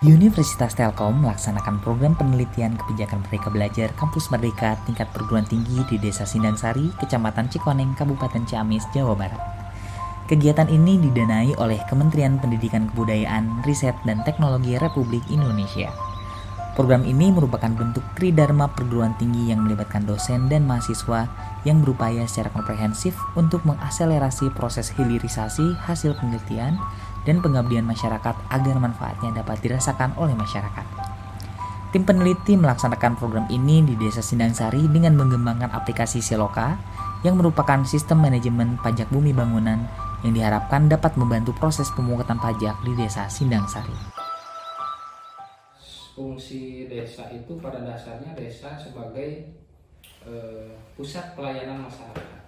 Universitas Telkom melaksanakan program penelitian kebijakan Merdeka Belajar Kampus Merdeka tingkat perguruan tinggi di Desa Sindangsari, Kecamatan Cikoneng, Kabupaten Ciamis, Jawa Barat. Kegiatan ini didanai oleh Kementerian Pendidikan Kebudayaan, Riset, dan Teknologi Republik Indonesia. Program ini merupakan bentuk tridharma perguruan tinggi yang melibatkan dosen dan mahasiswa yang berupaya secara komprehensif untuk mengakselerasi proses hilirisasi hasil penelitian dan pengabdian masyarakat agar manfaatnya dapat dirasakan oleh masyarakat. Tim peneliti melaksanakan program ini di Desa Sindangsari dengan mengembangkan aplikasi Siloka yang merupakan sistem manajemen pajak bumi bangunan yang diharapkan dapat membantu proses pemungutan pajak di Desa Sindangsari. Fungsi desa itu pada dasarnya desa sebagai pusat pelayanan masyarakat.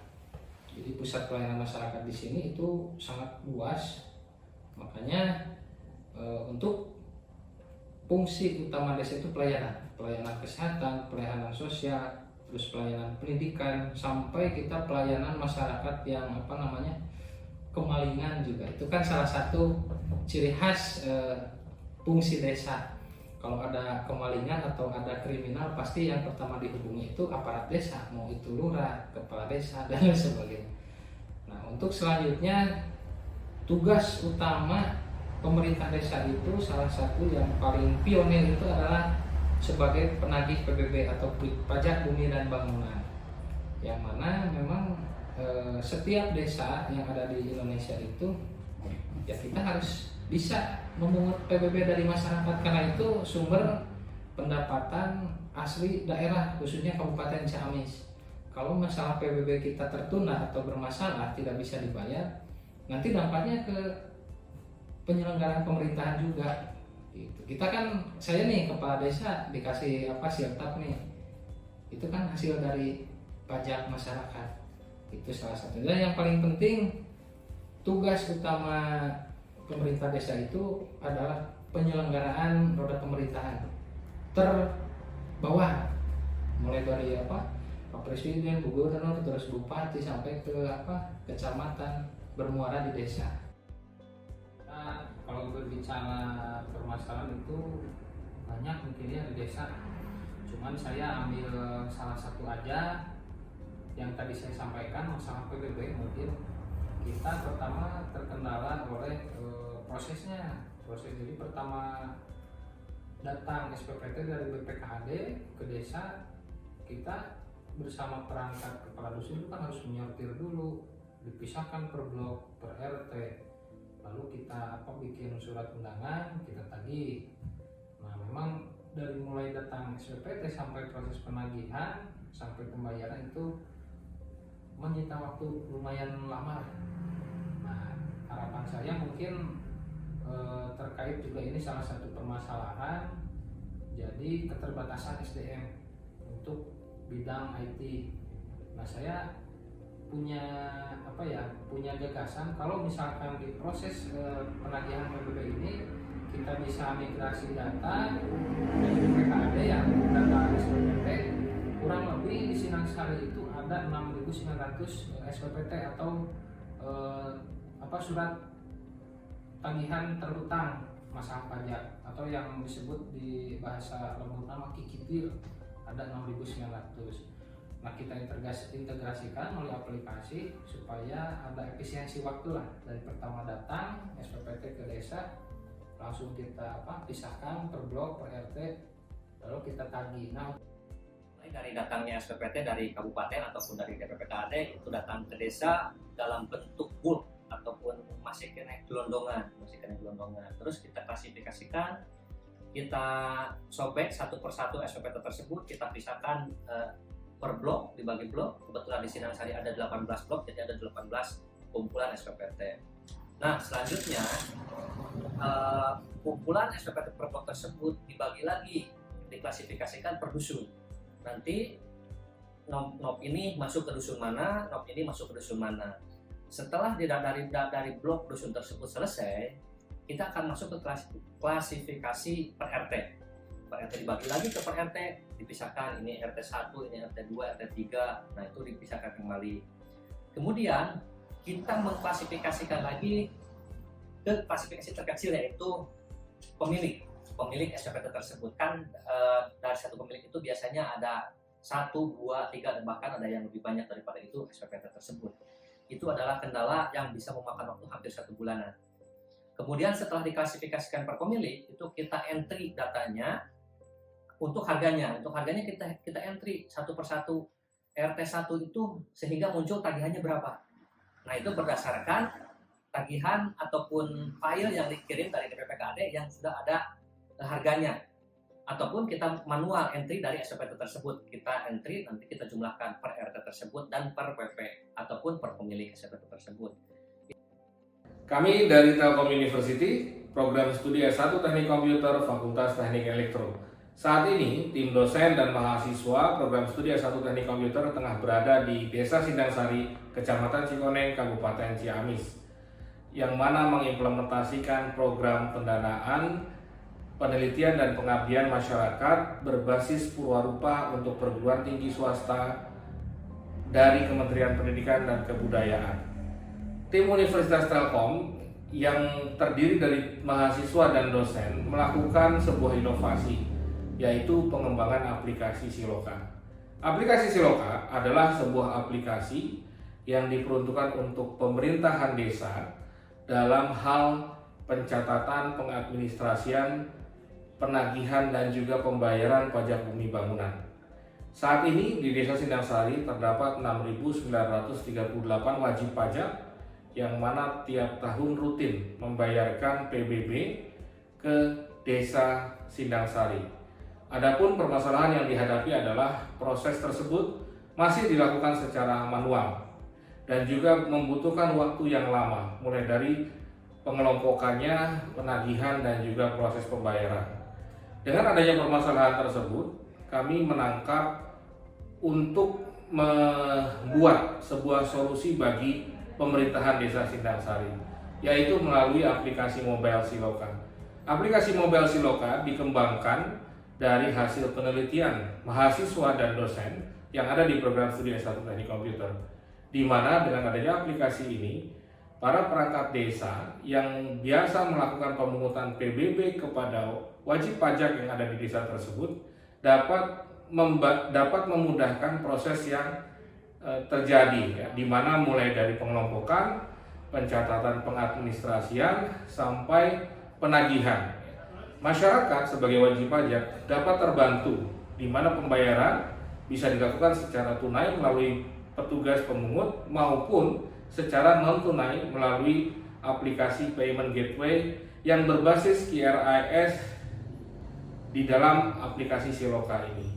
Jadi pusat pelayanan masyarakat di sini itu sangat luas. Makanya untuk fungsi utama desa itu pelayanan kesehatan, pelayanan sosial, terus pelayanan pendidikan, sampai kita pelayanan masyarakat yang kemalingan juga. Itu kan salah satu ciri khas fungsi desa. Kalau ada kemalingan atau ada kriminal, pasti yang pertama dihubungi itu aparat desa, mau itu lurah, kepala desa, dan lain sebagainya. Nah, untuk selanjutnya, tugas utama pemerintah desa itu salah satu yang paling pionir itu adalah sebagai penagih PBB atau pajak bumi dan bangunan. Yang mana memang setiap desa yang ada di Indonesia itu, ya kita harus bisa memungut PBB dari masyarakat, karena itu sumber pendapatan asli daerah, khususnya Kabupaten Ciamis. Kalau masalah PBB kita tertunda atau bermasalah, tidak bisa dibayar, nanti dampaknya ke penyelenggaraan pemerintahan juga. Kita kan, saya nih kepala desa dikasih siltap nih, itu kan hasil dari pajak masyarakat. Itu salah satu. Dan yang paling penting, tugas utama pemerintah desa itu adalah penyelenggaraan roda pemerintahan terbawah, mulai dari Pak Presiden, Gubernur, terus Bupati sampai ke kecamatan, bermuara di desa. Nah, kalau berbicara permasalahan itu banyak mungkin ya di desa. Cuman saya ambil salah satu aja yang tadi saya sampaikan, masalah PBB. Mungkin kita pertama terkendala oleh proses. Jadi pertama datang SPPT dari BPKAD ke desa, kita bersama perangkat kepala dusun itu kan harus menyortir dulu, dipisahkan per blok, per RT, lalu kita bikin surat undangan, kita tagih. Nah, memang dari mulai datang SPPT sampai proses penagihan sampai pembayaran itu menyita waktu lumayan lama. Nah, harapan saya mungkin terkait juga ini salah satu permasalahan, jadi keterbatasan SDM untuk bidang IT. Nah, saya punya gagasan kalau misalkan di proses penagihan PBB ini kita bisa migrasi data dari BPKAD yang data SPPT, kurang lebih di Sinangsari itu ada 6.900 SPPT atau surat tagihan terhutang masalah pajak, atau yang disebut di bahasa lembut nama kikipir, ada 6.900. Nah, kita integrasikan melalui aplikasi supaya ada efisiensi waktu lah, dari pertama datang SPPT ke desa langsung kita pisahkan per blok, per RT, lalu kita tagih. Nah, dari datangnya SPPT dari kabupaten ataupun dari DPPKAD itu datang ke desa dalam bentuk bulk ataupun masih kena gelondongan. Terus kita klasifikasikan, kita sobek satu persatu SPPT tersebut, kita pisahkan per blok, dibagi blok. Kebetulan di Sinangsari ada 18 blok, jadi ada 18 kumpulan SPPT. Nah, selanjutnya kumpulan SPPT per blok tersebut dibagi lagi, diklasifikasikan per dusun. Nanti nop ini masuk ke dusun mana, nop ini masuk ke dusun mana. Setelah dari blok dusun tersebut selesai, kita akan masuk ke klasifikasi per RT. Per RT dibagi lagi ke per RT, dipisahkan, ini RT 1, ini RT 2, RT 3. Nah, itu dipisahkan kembali. Kemudian kita mengklasifikasikan lagi ke klasifikasi terkecil, yaitu pemilik pemilik SPPT tersebut. Kan dari satu pemilik itu biasanya ada 1, 2, 3, dan bahkan ada yang lebih banyak daripada itu SPPT tersebut. Itu adalah kendala yang bisa memakan waktu hampir 1 bulanan. Kemudian setelah diklasifikasikan per pemilik, itu kita entry datanya untuk harganya. Untuk harganya kita entry satu persatu RT1 itu sehingga muncul tagihannya berapa. Nah, itu berdasarkan tagihan ataupun file yang dikirim dari DPPKAD yang sudah ada harganya. Ataupun kita manual entry dari SPPT tersebut. Kita entry, nanti kita jumlahkan per RT tersebut dan per PP ataupun per pemilik SPPT tersebut. Kami dari Telkom University, program studi S1 Teknik Komputer, Fakultas Teknik Elektro. Saat ini, tim dosen dan mahasiswa program studi S1 Teknik Komputer tengah berada di Desa Sindangsari, Kecamatan Cikoneng, Kabupaten Ciamis, yang mana mengimplementasikan program pendanaan, penelitian dan pengabdian masyarakat berbasis Purwarupa untuk perguruan tinggi swasta dari Kementerian Pendidikan dan Kebudayaan. Tim Universitas Telkom yang terdiri dari mahasiswa dan dosen melakukan sebuah inovasi, yaitu pengembangan aplikasi Siloka. Aplikasi Siloka adalah sebuah aplikasi yang diperuntukkan untuk pemerintahan desa dalam hal pencatatan, pengadministrasian, penagihan, dan juga pembayaran pajak bumi bangunan. Saat ini di Desa Sindangsari terdapat 6.938 wajib pajak yang mana tiap tahun rutin membayarkan PBB ke Desa Sindangsari. Adapun permasalahan yang dihadapi adalah proses tersebut masih dilakukan secara manual dan juga membutuhkan waktu yang lama, mulai dari pengelompokannya, penagihan, dan juga proses pembayaran. Dengan adanya permasalahan tersebut, kami menangkap untuk membuat sebuah solusi bagi pemerintahan Desa Sindangsari, yaitu melalui aplikasi mobile Siloka. Aplikasi mobile Siloka dikembangkan dari hasil penelitian mahasiswa dan dosen yang ada di program studi S1 Teknik Komputer, di mana dengan adanya aplikasi ini, para perangkat desa yang biasa melakukan pemungutan PBB kepada wajib pajak yang ada di desa tersebut dapat memudahkan proses yang terjadi, ya, di mana mulai dari pengelompokan, pencatatan pengadministrasian, sampai penagihan. Masyarakat sebagai wajib pajak dapat terbantu, di mana pembayaran bisa dilakukan secara tunai melalui petugas pemungut maupun secara non tunai melalui aplikasi payment gateway yang berbasis QRIS di dalam aplikasi Siloka ini.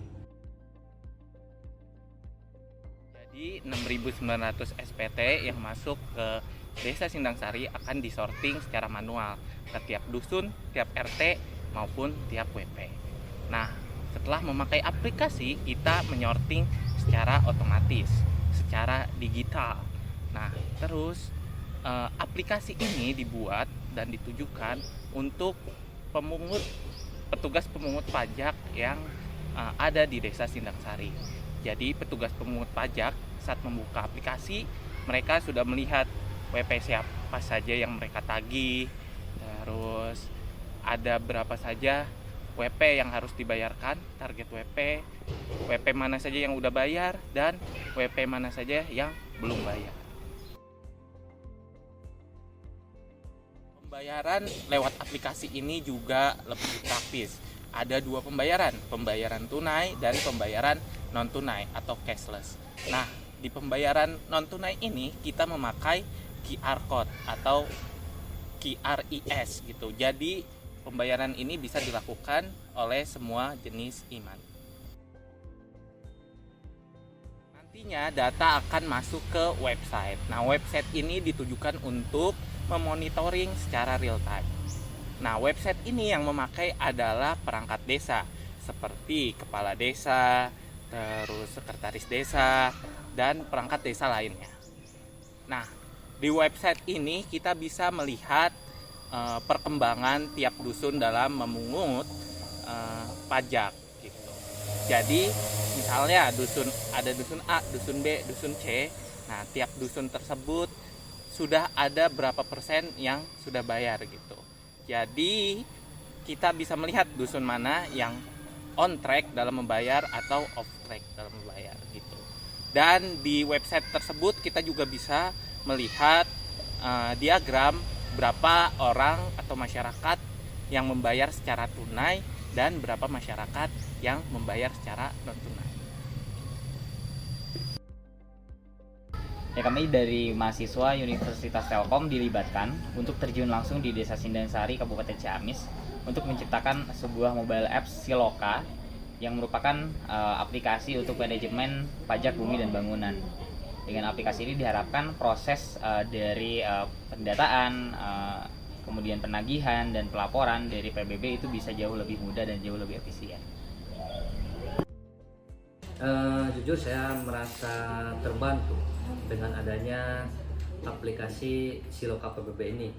Jadi 6.900 SPT yang masuk ke Desa Sindangsari akan disorting secara manual ke tiap dusun, tiap RT maupun tiap WP. Nah, setelah memakai aplikasi, kita menyorting secara otomatis, secara digital. Nah, terus aplikasi ini dibuat dan ditujukan untuk petugas pemungut pajak yang ada di Desa Sindangsari. Jadi petugas pemungut pajak saat membuka aplikasi, mereka sudah melihat WP siapa saja yang mereka tagih, terus ada berapa saja WP yang harus dibayarkan, target WP mana saja yang udah bayar, dan WP mana saja yang belum bayar. Pembayaran lewat aplikasi ini juga lebih praktis. Ada 2 pembayaran tunai dan pembayaran non tunai atau cashless. Nah, di pembayaran non tunai ini kita memakai QR code atau QRIS gitu. Jadi pembayaran ini bisa dilakukan oleh semua jenis iman. Nantinya data akan masuk ke website. Nah, website ini ditujukan untuk memonitoring secara real time. Nah, website ini yang memakai adalah perangkat desa seperti kepala desa, terus sekretaris desa, dan perangkat desa lainnya. Nah, di website ini kita bisa melihat perkembangan tiap dusun dalam memungut pajak gitu. Jadi, misalnya ada dusun A, dusun B, dusun C. Nah, tiap dusun tersebut sudah ada berapa persen yang sudah bayar gitu. Jadi kita bisa melihat dusun mana yang on track dalam membayar atau off track dalam membayar gitu. Dan di website tersebut kita juga bisa melihat diagram berapa orang atau masyarakat yang membayar secara tunai dan berapa masyarakat yang membayar secara non tunai. Ya, kami dari mahasiswa Universitas Telkom dilibatkan untuk terjun langsung di Desa Sindangsari, Kabupaten Ciamis untuk menciptakan sebuah mobile apps Siloka yang merupakan aplikasi untuk manajemen pajak bumi dan bangunan. Dengan aplikasi ini diharapkan proses dari pendataan, kemudian penagihan dan pelaporan dari PBB itu bisa jauh lebih mudah dan jauh lebih efisien. Jujur saya merasa terbantu dengan adanya aplikasi Siloka PBB ini.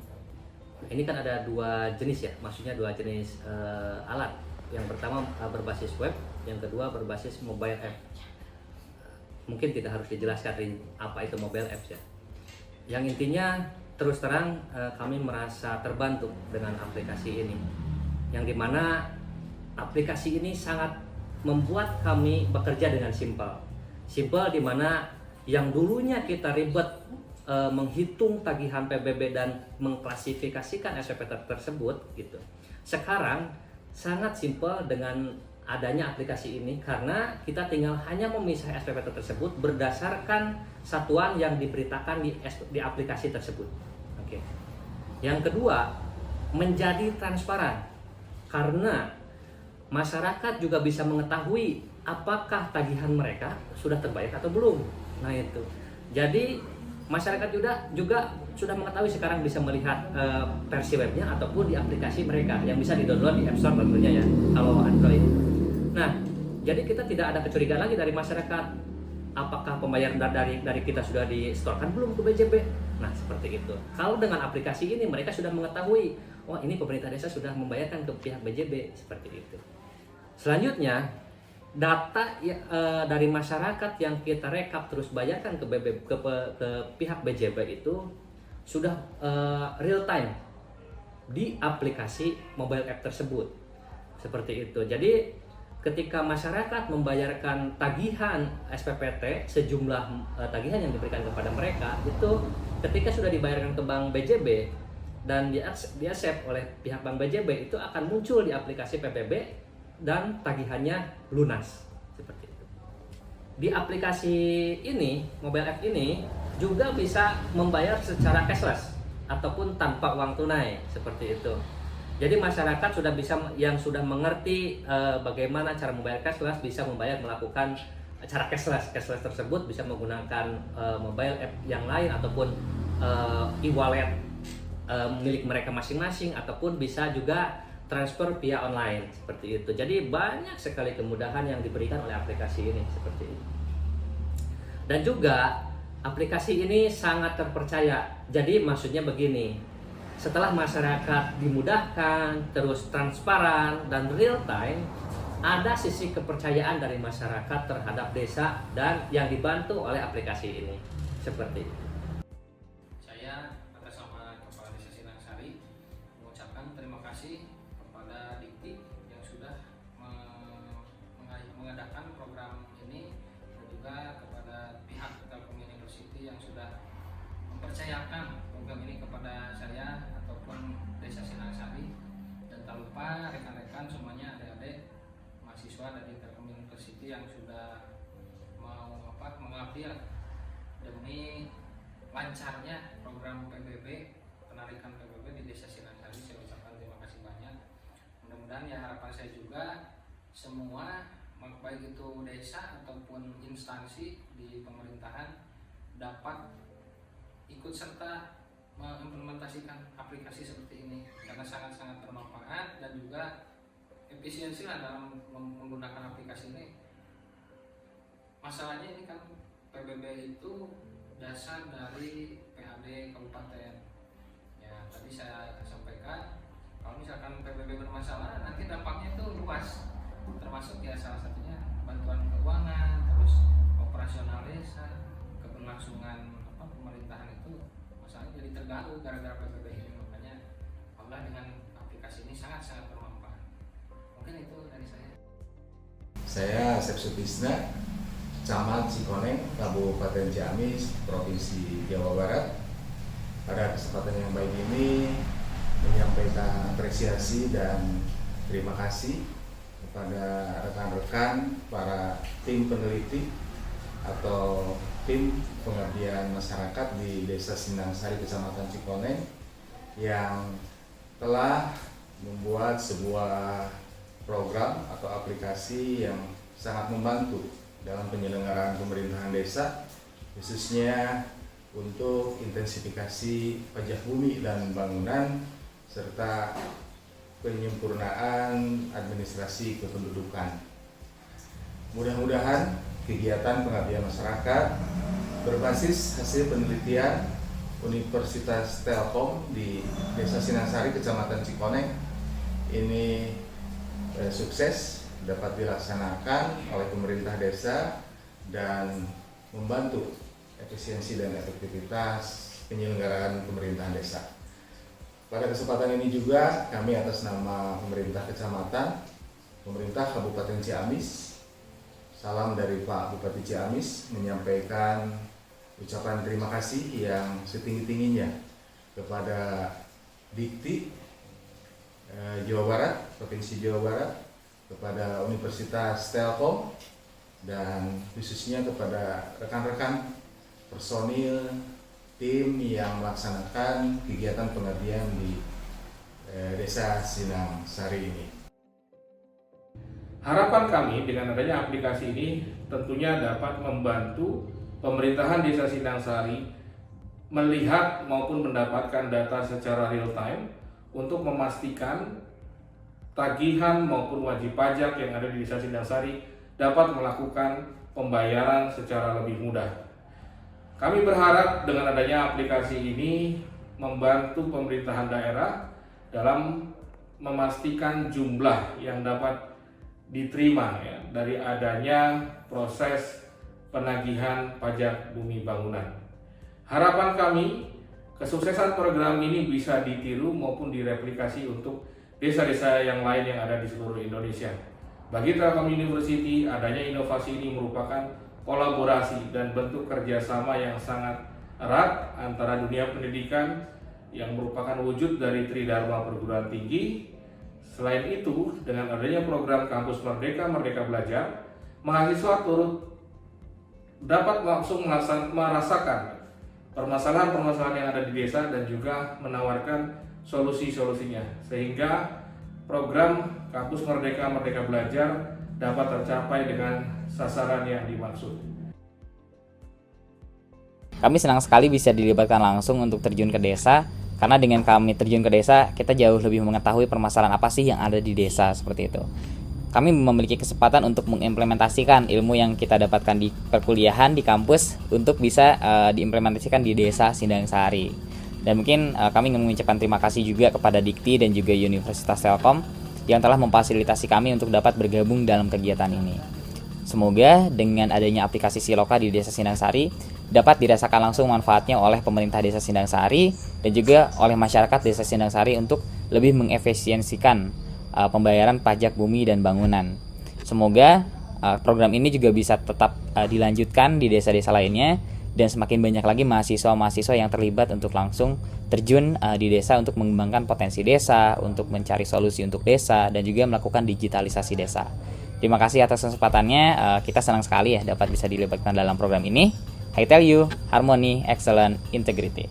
Ini kan ada dua jenis ya, maksudnya dua jenis alat. Yang pertama berbasis web, yang kedua berbasis mobile app. Mungkin tidak harus dijelaskan apa itu mobile apps ya. Yang intinya terus terang kami merasa terbantu dengan aplikasi ini. Yang dimana aplikasi ini sangat membuat kami bekerja dengan simpel. Simpel dimana yang dulunya kita ribet menghitung tagihan PBB dan mengklasifikasikan SPP tersebut gitu. Sekarang sangat simpel dengan adanya aplikasi ini karena kita tinggal hanya memisah SPP tersebut berdasarkan satuan yang diberitakan di aplikasi tersebut. Oke. Yang kedua, menjadi transparan karena masyarakat juga bisa mengetahui apakah tagihan mereka sudah terbayar atau belum. Nah itu. Jadi masyarakat juga sudah mengetahui sekarang bisa melihat versi webnya ataupun di aplikasi mereka yang bisa di-download di App Store tentunya ya kalau Android. Nah, jadi kita tidak ada kecurigaan lagi dari masyarakat apakah pembayaran dari kita sudah di-storekan belum ke BJB. Nah, seperti itu. Kalau dengan aplikasi ini mereka sudah mengetahui, oh ini pemerintah desa sudah membayarkan ke pihak BJB seperti itu. Selanjutnya, data dari masyarakat yang kita rekap terus bayarkan ke pihak BJB itu sudah real time di aplikasi mobile app tersebut. Seperti itu. Jadi ketika masyarakat membayarkan tagihan SPPT sejumlah tagihan yang diberikan kepada mereka itu ketika sudah dibayarkan ke Bank BJB dan di-accept oleh pihak Bank BJB itu akan muncul di aplikasi PBB dan tagihannya lunas seperti itu. Di aplikasi ini, mobile app ini juga bisa membayar secara cashless ataupun tanpa uang tunai seperti itu. Jadi masyarakat yang sudah mengerti bagaimana cara membayar cashless bisa melakukan cara cashless tersebut bisa menggunakan mobile app yang lain ataupun e-wallet milik mereka masing-masing ataupun bisa juga transfer via online seperti itu. Jadi banyak sekali kemudahan yang diberikan oleh aplikasi ini seperti itu. Dan juga aplikasi ini sangat terpercaya. Jadi maksudnya begini. Setelah masyarakat dimudahkan, terus transparan dan real time, ada sisi kepercayaan dari masyarakat terhadap desa dan yang dibantu oleh aplikasi ini. Seperti itu. Saya atas nama Kepala Desa Sindangsari mengucapkan terima kasih kepada Dikti yang sudah mengadakan program ini dan juga kepada pihak Telkom University yang sudah mempercayakan program ini kepada saya ataupun Desa Sindangsari, dan tak lupa rekan-rekan semuanya, adik-adik mahasiswa dari Telkom University yang sudah mau mengabdi demi lancarnya program PBB, penarikan PBB di Desa Sindangsari. Saya ucapkan terima kasih banyak. Mudah-mudahan ya harapan saya juga semua baik itu desa ataupun instansi di pemerintahan dapat ikut serta mengimplementasikan aplikasi seperti ini karena sangat-sangat bermanfaat dan juga efisiensi lah dalam menggunakan aplikasi ini. Masalahnya ini kan PBB itu dasar dari PAD kabupaten. Ya tadi saya sampaikan kalau misalkan PBB bermasalah nanti dampaknya itu luas, termasuk ya salah satunya bantuan keuangan, terus operasional desa, keberlangsungan pemerintahan itu masalahnya jadi terganggu gara-gara PBB ini. Makanya Allah dengan aplikasi ini sangat-sangat bermanfaat. Mungkin itu dari saya. Saya Asep Sutisna, Camat Cikoneng, Kabupaten Ciamis, Provinsi Jawa Barat. Pada kesempatan yang baik ini menyampaikan apresiasi dan terima kasih kepada rekan-rekan para tim peneliti atau tim pengabdian masyarakat di Desa Sindangsari, Kecamatan Cikoneng yang telah membuat sebuah program atau aplikasi yang sangat membantu dalam penyelenggaraan pemerintahan desa, khususnya untuk intensifikasi pajak bumi dan bangunan serta penyempurnaan administrasi kependudukan. Mudah-mudahan kegiatan pengabdian masyarakat berbasis hasil penelitian Universitas Telkom di Desa Sindangsari, Kecamatan Cikoneng ini sukses dapat dilaksanakan oleh pemerintah desa dan membantu efisiensi dan efektivitas penyelenggaraan pemerintahan desa. Pada kesempatan ini juga kami atas nama pemerintah kecamatan, pemerintah Kabupaten Ciamis, salam dari Pak Bupati Ciamis menyampaikan ucapan terima kasih yang setinggi-tingginya kepada Dikti Jawa Barat, Provinsi Jawa Barat, kepada Universitas Telkom, dan khususnya kepada rekan-rekan personil tim yang melaksanakan kegiatan pengabdian di Desa Sindangsari ini. Harapan kami dengan adanya aplikasi ini tentunya dapat membantu pemerintahan Desa Sindangsari melihat maupun mendapatkan data secara real time untuk memastikan tagihan maupun wajib pajak yang ada di Desa Sindangsari dapat melakukan pembayaran secara lebih mudah. Kami berharap dengan adanya aplikasi ini membantu pemerintahan daerah dalam memastikan jumlah yang dapat diterima dari adanya proses penagihan pajak bumi bangunan. Harapan kami, kesuksesan program ini bisa ditiru maupun direplikasi untuk desa-desa yang lain yang ada di seluruh Indonesia. Bagi Telkom University, adanya inovasi ini merupakan kolaborasi dan bentuk kerjasama yang sangat erat antara dunia pendidikan yang merupakan wujud dari Tridharma Perguruan Tinggi. Selain itu, dengan adanya program Kampus Merdeka, Merdeka Belajar, mahasiswa turut dapat langsung merasakan permasalahan-permasalahan yang ada di desa dan juga menawarkan solusi-solusinya, sehingga program Kampus Merdeka, Merdeka Belajar dapat tercapai dengan sasaran yang dimaksud. Kami senang sekali bisa dilibatkan langsung untuk terjun ke desa, karena dengan kami terjun ke desa, kita jauh lebih mengetahui permasalahan apa sih yang ada di desa seperti itu. Kami memiliki kesempatan untuk mengimplementasikan ilmu yang kita dapatkan di perkuliahan di kampus untuk bisa diimplementasikan di Desa Sindangsari. Dan mungkin kami ingin mengucapkan terima kasih juga kepada Dikti dan juga Universitas Telkom yang telah memfasilitasi kami untuk dapat bergabung dalam kegiatan ini. Semoga dengan adanya aplikasi Siloka di Desa Sindangsari dapat dirasakan langsung manfaatnya oleh pemerintah Desa Sindangsari dan juga oleh masyarakat Desa Sindangsari untuk lebih mengefisiensikan pembayaran pajak bumi dan bangunan. Semoga program ini juga bisa tetap dilanjutkan di desa-desa lainnya dan semakin banyak lagi mahasiswa-mahasiswa yang terlibat untuk langsung terjun di desa untuk mengembangkan potensi desa, untuk mencari solusi untuk desa dan juga melakukan digitalisasi desa. Terima kasih atas kesempatannya. Kita senang sekali ya dapat bisa dilibatkan dalam program ini. I tell you, harmony, excellence, integrity.